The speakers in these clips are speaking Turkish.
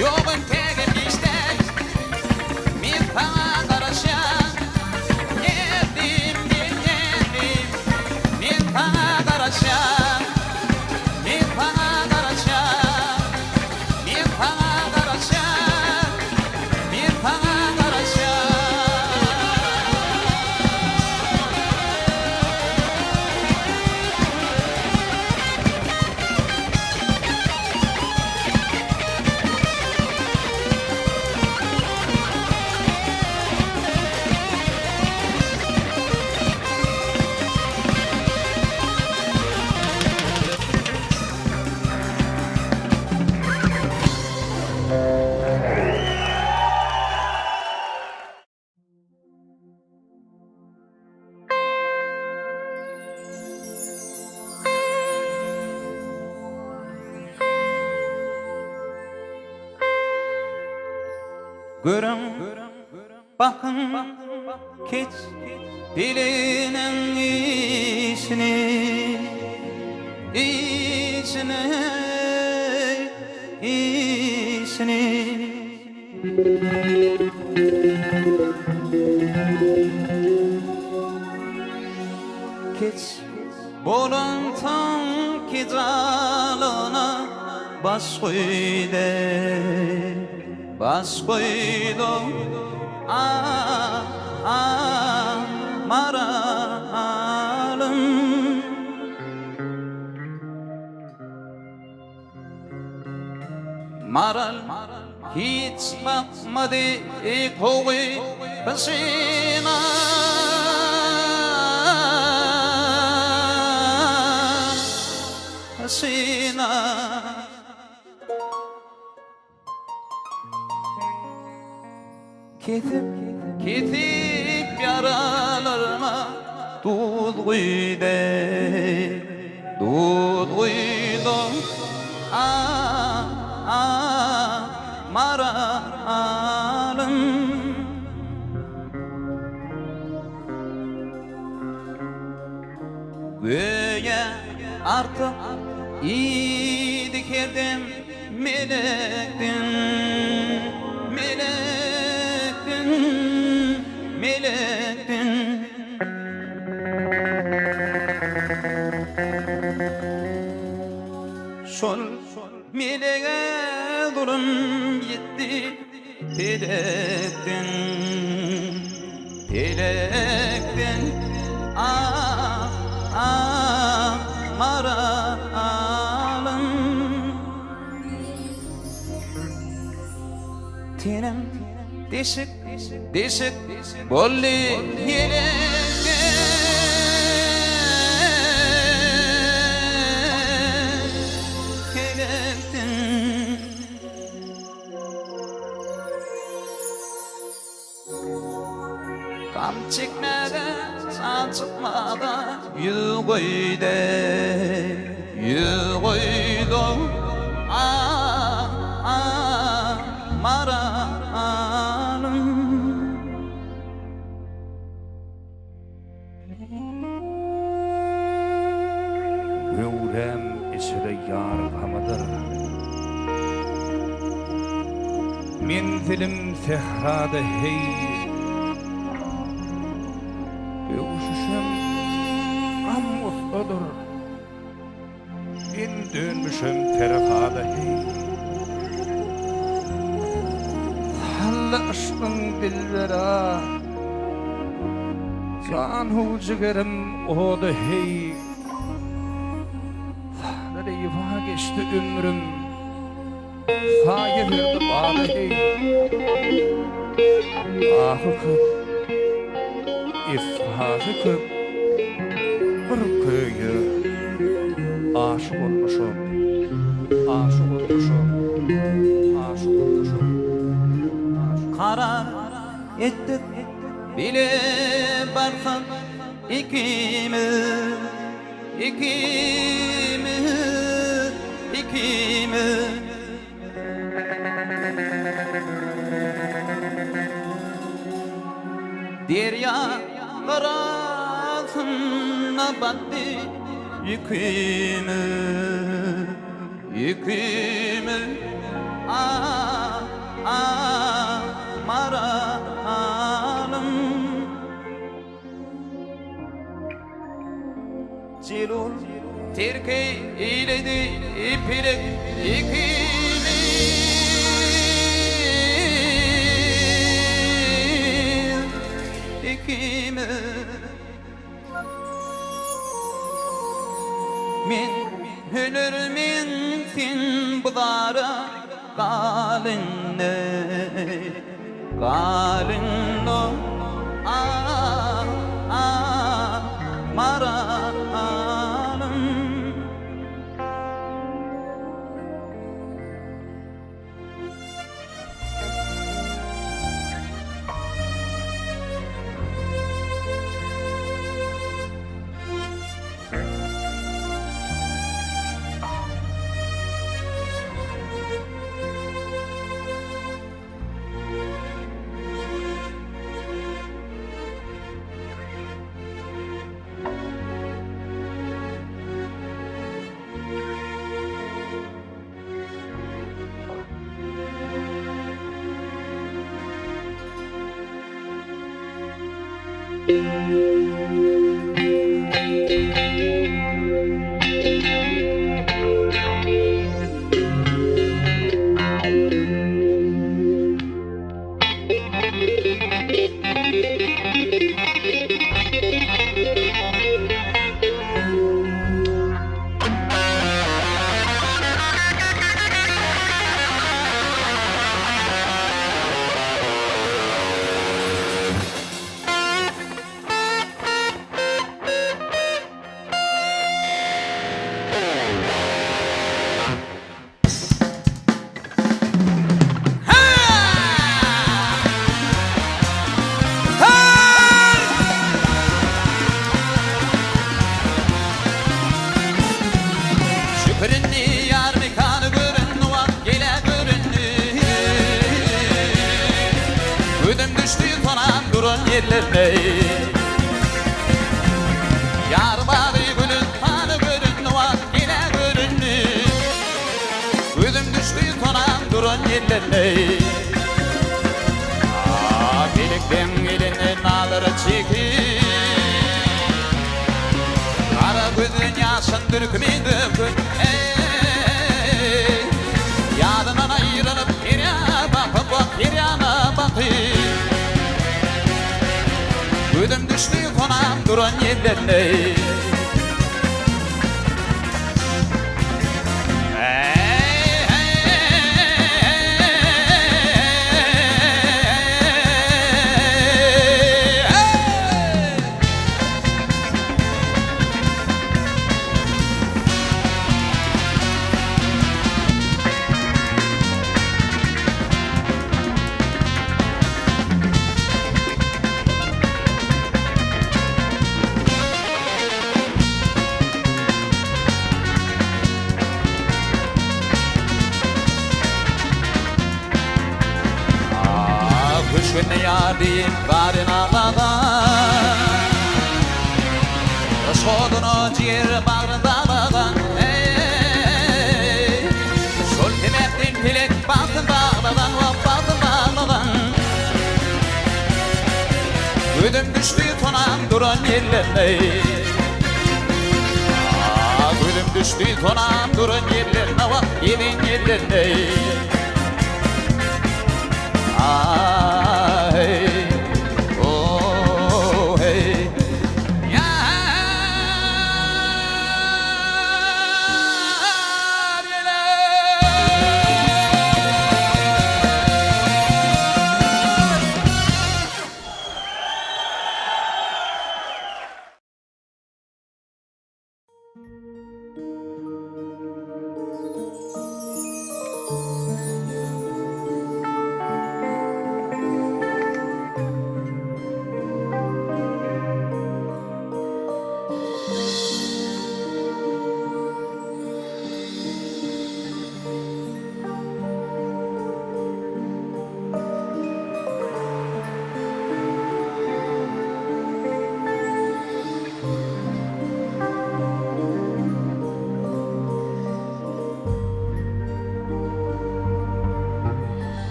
Yolun tegip işten min sana karışan geldim geldim min sana karışan min sana karışan min sana karışan min sana karışan. Görün, bakın, keç dilinin işini, işini. Keç boluntan ki zalına baş koyde. Baş koydum maralım. Maral hiç bakmadı koyu başına. Başına Ketip yaralarıma dud koydum maralım. Göğe artık iyi dikerdim melektin, melektin. Şol meleğe durum yetti telektin, maralım. Tenim deşik bolli yelektin. Tam çekmede, san çıkmada yüz koydum maralım. Yüreğim içinde yar hamadır. Menzilim sehrada hey. Üşüşüm am ustadır. En dönmüşüm terhada hey. Halle aşkın dilbera. Can hu cigerim oda hey. Reyva geçti ömrüm, saye verdi bağlı hey. Ahı kıp, ifhası kıp, bir köyü aşık olmuşum. Karar ettik bile barsan ikimiz. Derya karasına battı yükümü terke eyledi ipilek ikimiz men hünürmen sen bulara kalınne kalınno maralım Şükürünni yar mekanı görünü var gele görünü Ödüm düştü tonan durun yerlerine Yar bağlı gülün tanı görünü var gele görünü Ödüm düştü tonan durun yerlerine Birlikten eline nalları çekip Kara gözün yaşın dürkmedi Yadından ayrılıp bir yana bakıp bak bir yana bakıp Ödüm düştü konağım duran yerlerine Kışkın yardım varın ağladan Sodunu ciğer bağrından Şol temeptin pilek batın bağladan Batın bağladan Ödüm düştü tonam duran yerlerine Ödüm düştü tonam duran yerlerine Yedin yerlerine Ay, oh, hey,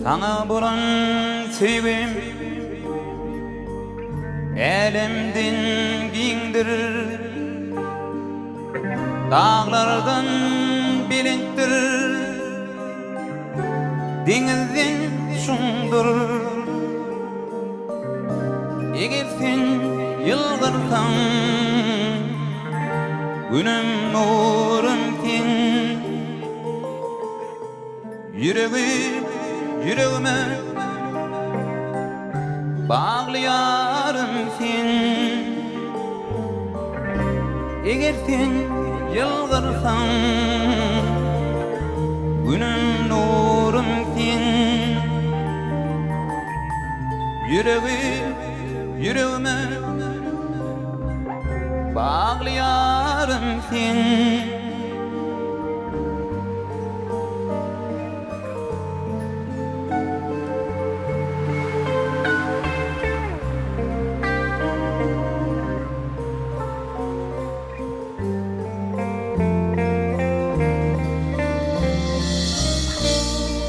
Sana bulan sevim elimden giyindirir Dağlardan bilinktir, denizden şundur. Eger sen yılgırsan, günüm nurun sen. Yüreğime bağlayarım sen. Eger sen yılgırsan, günüm nurum sen. Yüreğime bağlayarım sen.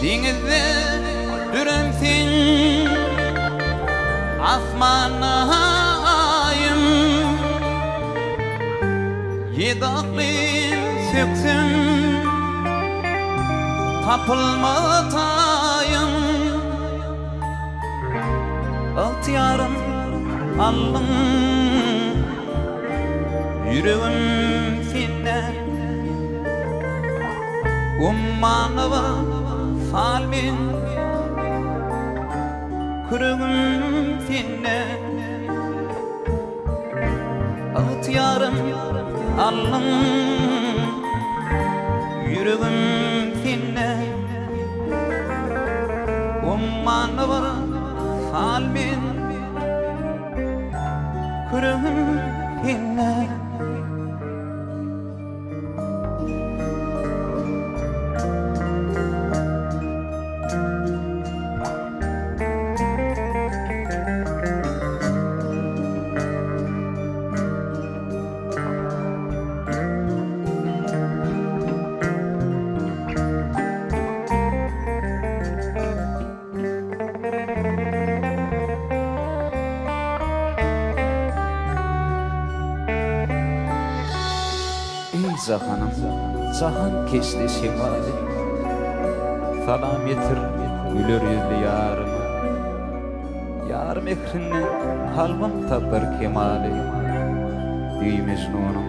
Denizde düremsin, asmanayım. Yedaklı söksün, tapılmatayım. Altıyarım alın, yüreğim sinne. Ummanıva salmin, kırığım sinne. Altıyarım alın, yüreğim sinne. Ummanıva salmin, kırığım sinne. Zahanım, zahan keşli şemali. Salam yetir gülür yüzlü yarıma. Yar mehrinden kalbim tapır kemali. Düy mecnunum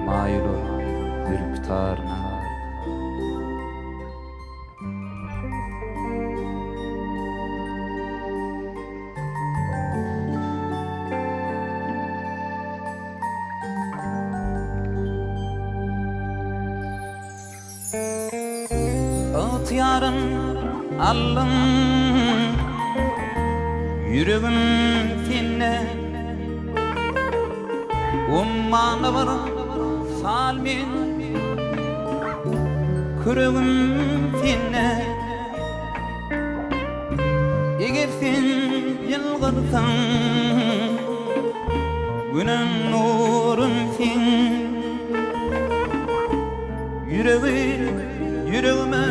mail ol ürkütarına. Yarın alın, yüreğim sinne. Ummanı var salmin, kırığım sinne. Eger sen yılgırsan, günüm nurun sen. Yüreğime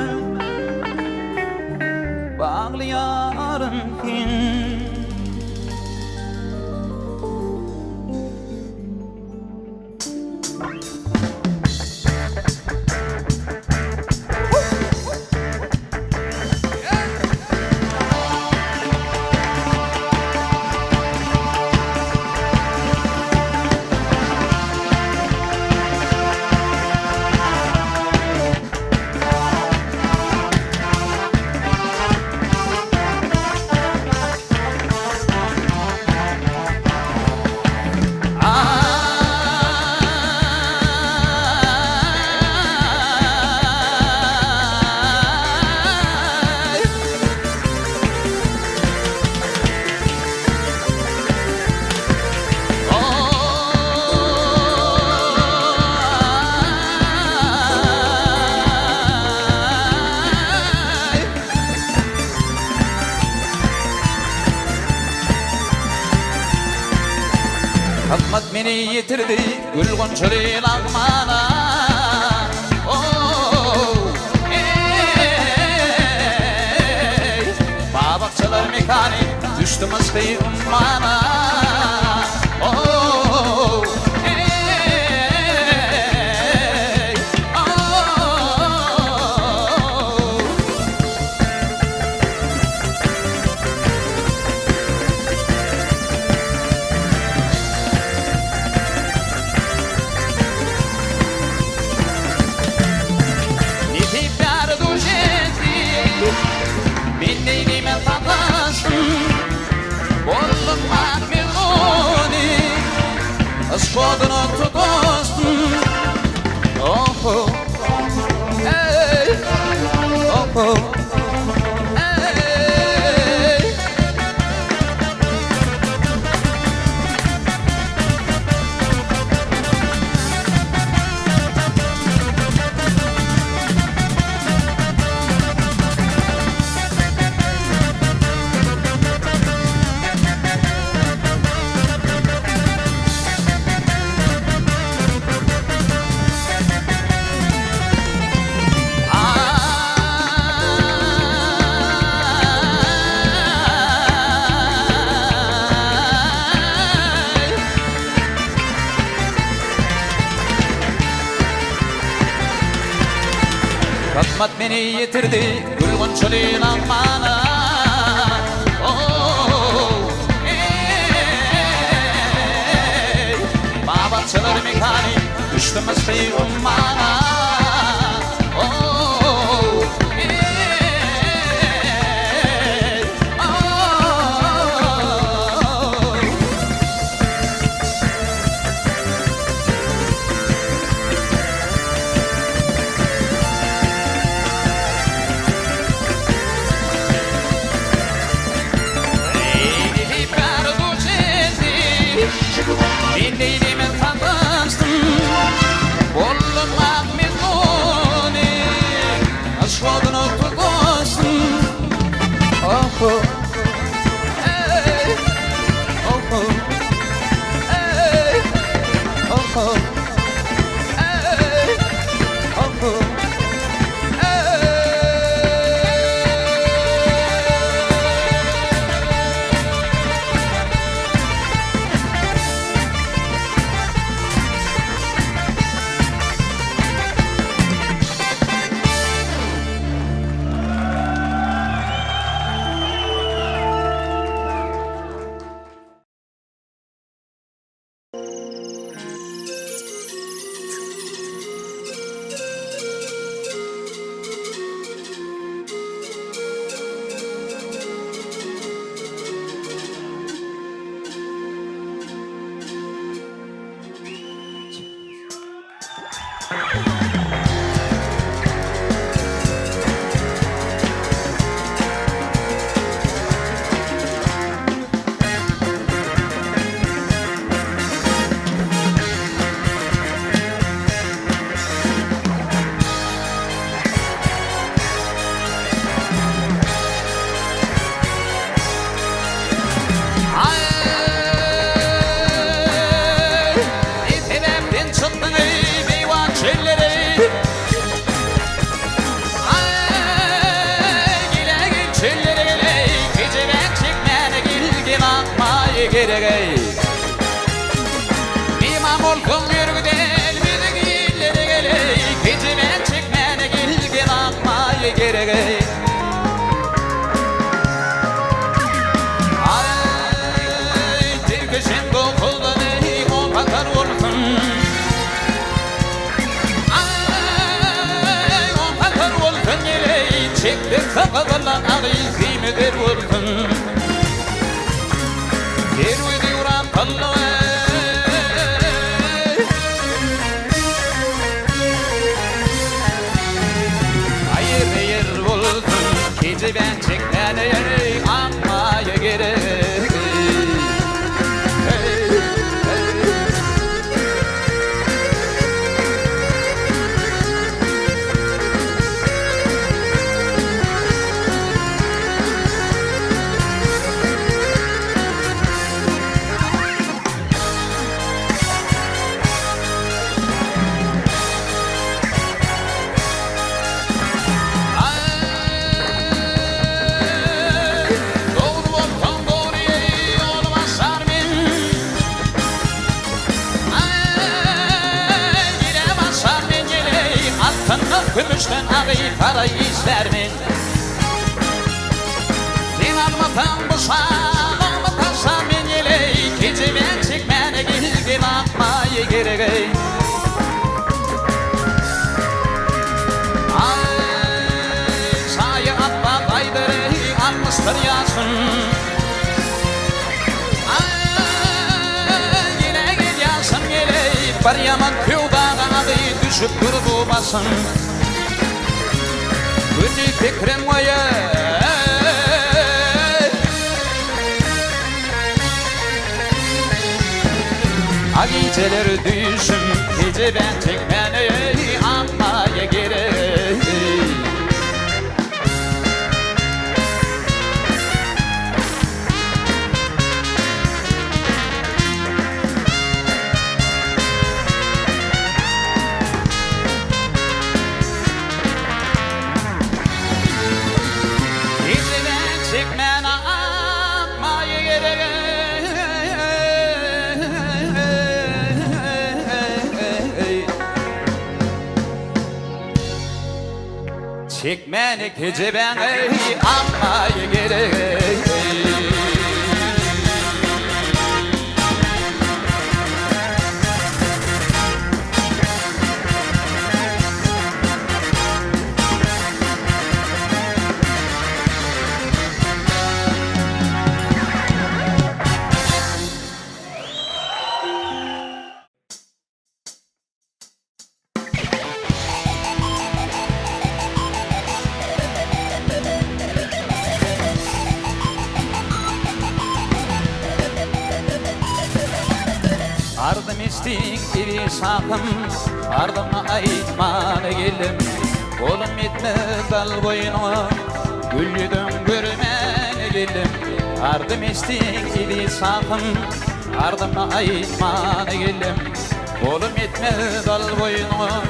bağlayarım sen. Kısmet beni yitirdi gül gonçalı lağmana. Babakçalar mekani düştü mıskıyı ummana. kodunu tutuştum. Oh oh, ey, oh oh, ey. Fatmat beni yitirdi gülgün çölün ammana. Oh, ey, babatçılar mekani düştüm ıskı ummana. Oh, ey, oh. Dinleydiğimin tanıştım. Bulunmak mezuni aşkladın tutuştum. Oh oh, ey, oh oh, ey, oh oh, ey, oh oh, ey. Gerek İmam olkum yürgüdel bir gillere geley Gecime çekmene gilgin akmaya gerek Ay tirkeşen kokulda ney o bakar olsun Ay o bakar olsun geley Çektir sakalarla ağır kıymedir olsun Yervedi uğram kallı Hayır yer olsun Gece ben çekmene anmaya gerek Gümüşten ağayı parayı istermin Sen almatan bu şan Almatan men yeley Gece ben çekmene gilgin akmaya gerek Ay sayı atma kaydırı almıştır yasın Ay yine gel yasın gel bir yaman kuyudağı düşüp durdu basın. Günü fikrim oya Geceler düşüm, gece ben çekmeni anmaya gerek. Gece ben çekmeni anmaya gerek. Çekmeni gece ben anmaya gerek. Ardım istik bir sakım, ardımı aytmana geldim. Kolum etme dal boyuna, güllüdüm görmene geldim. Ardım istik bir sakım, ardımı aytmana geldim. Kolum etme dal boyuna,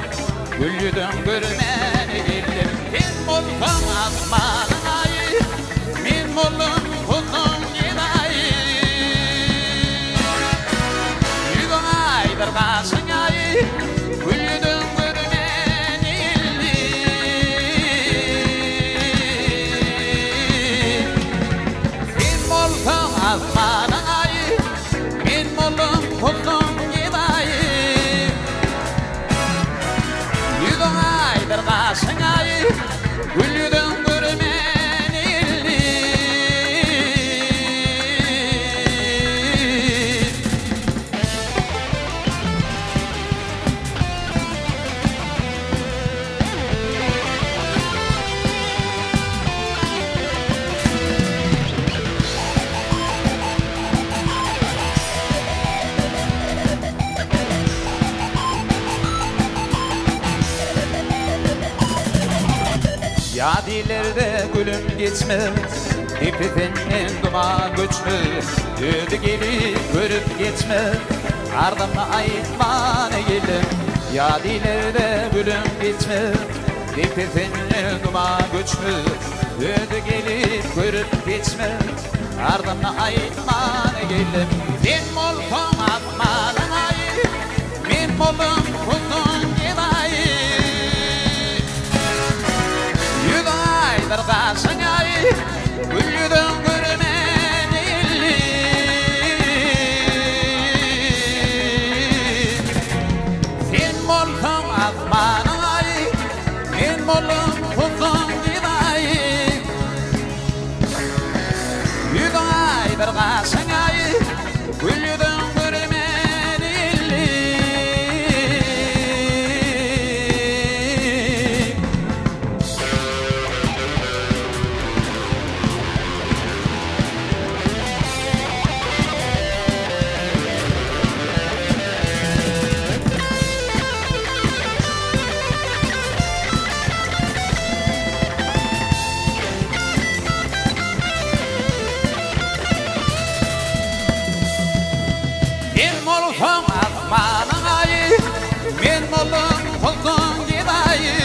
güllüdüm görmene geldim. Min molum asmanın ayı, min molum kuzun gidayi. Basın ayı, güldüm görmen illi. Min molum asmanın ayı, min molum kuzun gidayi. Yüzün aydır basın ayı, güldüm görmen illi. Yadilerde gülüm geçmez, İpifinin duman göçmez. Ödü gelip görüp geçmez, ardımla aytmana geldim. Yadilerde gülüm geçmez, İpifinin duman göçmez. Ödü gelip görüp geçmez, ardımla aytmana geldim. Min molum atmanın ayı, min molum kuzun gidayi. Basın ayı, güldüm görmen illi. Min molum asmanın ayı, min molum kuzun gidayi. Yüzün aydır basın ayı, güldüm görmen illi. Min molum asmanın ayı, min molum kuzun gidayi.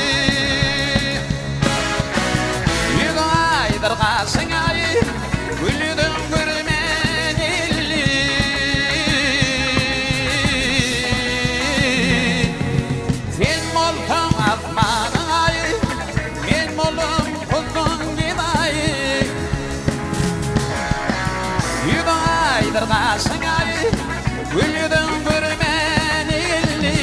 Yüzün aydır basın ayı, güldüm görmen illi. Min molum asmanın ayı, min molum kuzun gidayi. Yüzün aydır basın ayı, güldüm görmen illi.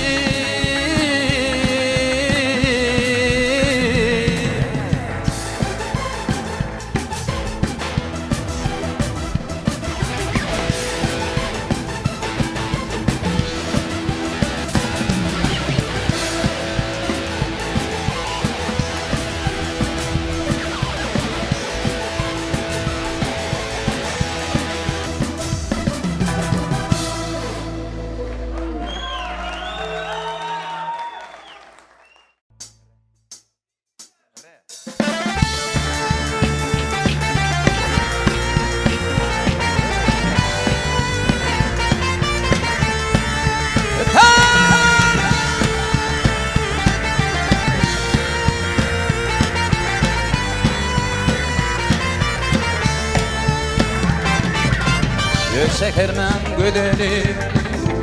Şekermen gülünü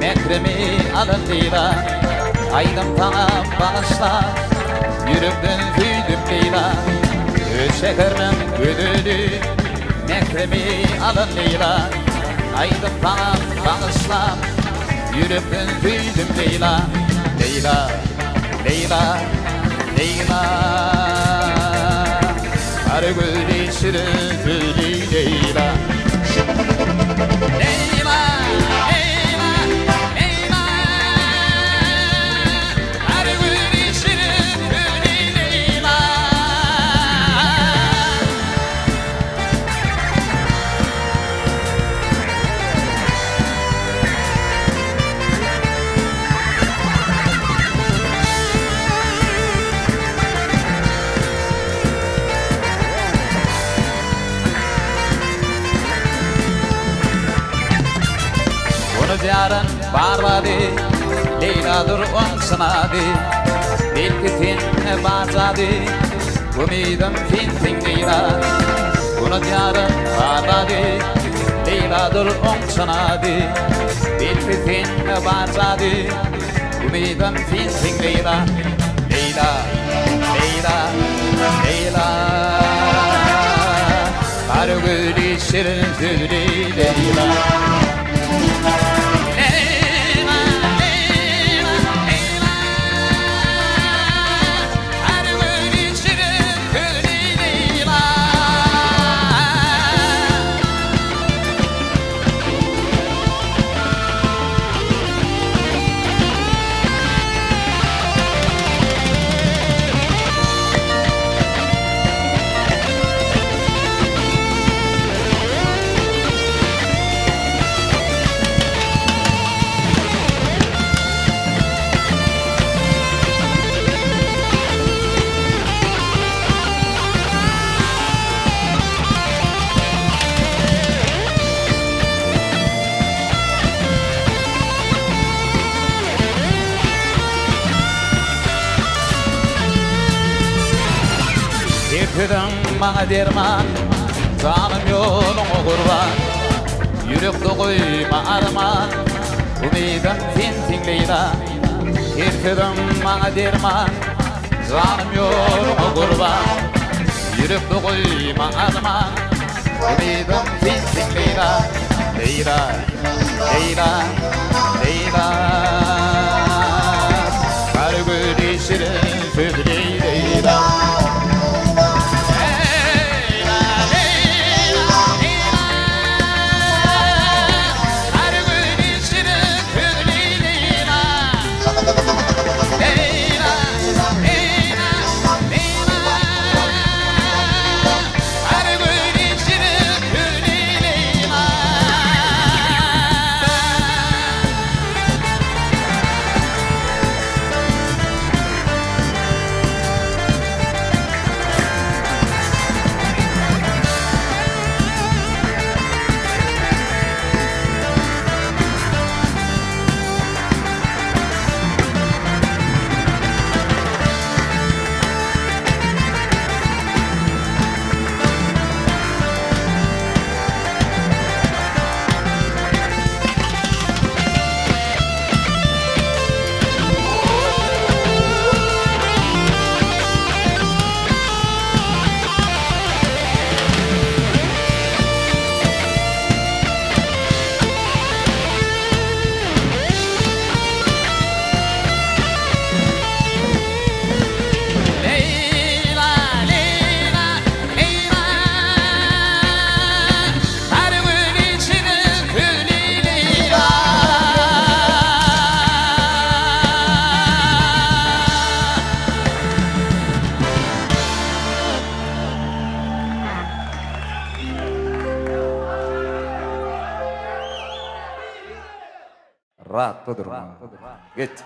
mekremi alın leyla Aydım bana bağışla Yürekten büyüdüm leyla Şekermen gülünü mekremi alın leyla Aydım bana bağışla Yürekten büyüdüm leyla Leyla, Leyla, Leyla Her gülü şirin gülü Leyla Leyla, Leyla, Leyla Her gülü şirin gülü Leyla Yarın barbadı Leyla'dır on sınadı Belki tinne barzadı Umidim fintin Leyla Bunu yarın barbadı Leyla'dır on sınadı Belki tinne barzadı Umidim fintin Leyla Leyla, Leyla, Leyla Karı gülü şirin gülü Leyla Yürüdüm bana derman, canım yoluna kurban Yürek koyma arman, umidim fintin Leyla Yürüdüm bana derman, canım yoluna kurban Yürek koyma arman, umidim fintin Leyla Leyla, Leyla, Leyla Kar gülü şirin gülü Leyla Rahat durma. Git.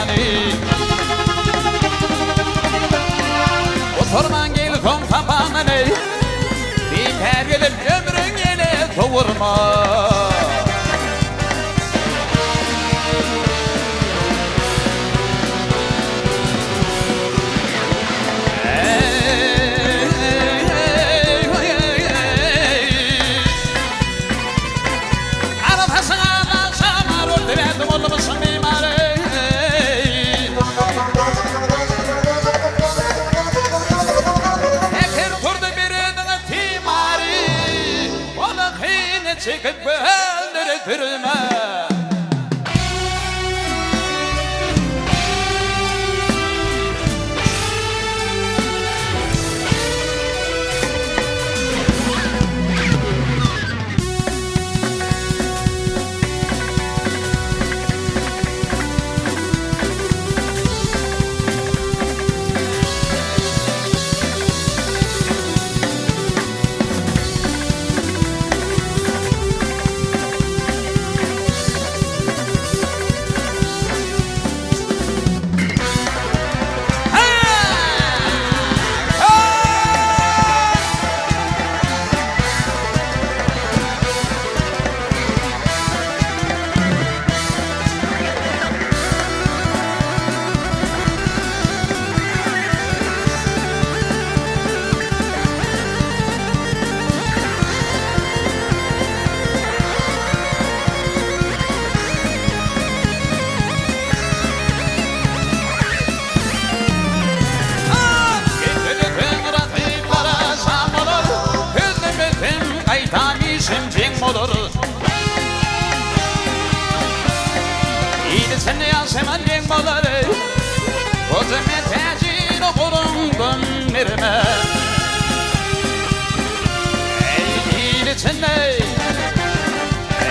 şemali Oturman gel son tapanını Biter gelip ömrün gele doğurma Çıkıp öldürtürme Sen yaşaman gençleri O cemiyet tecin okulundan nerime Ey iyili çenne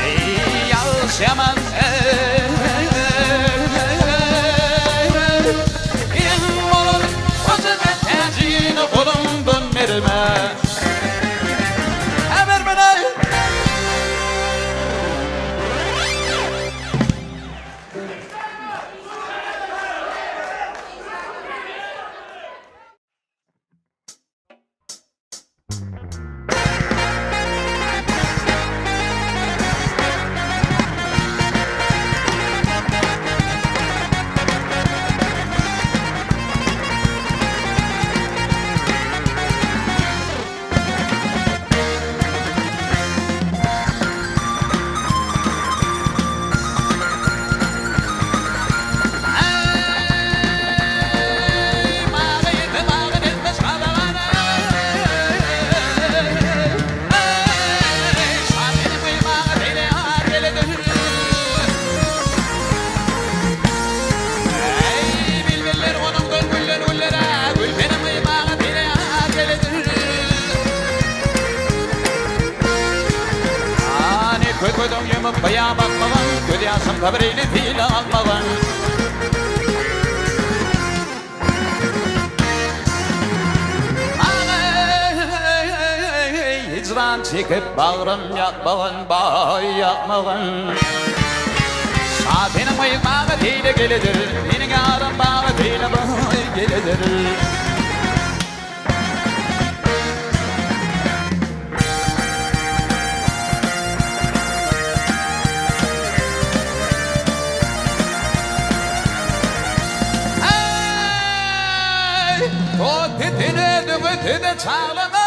Ey yaşaman İlim olur O cemiyet tecin okulundan nerime Haber bana Koydum yumup bayağı bakmadan Göl yaşım kabriyle fil almadan Hicran çekip bağrım yakmadan Bağ yakmadan Saatinim uyumağı değil gelidir Benim yarım bağı değil bağ gelidir O titine dümütü de çağlama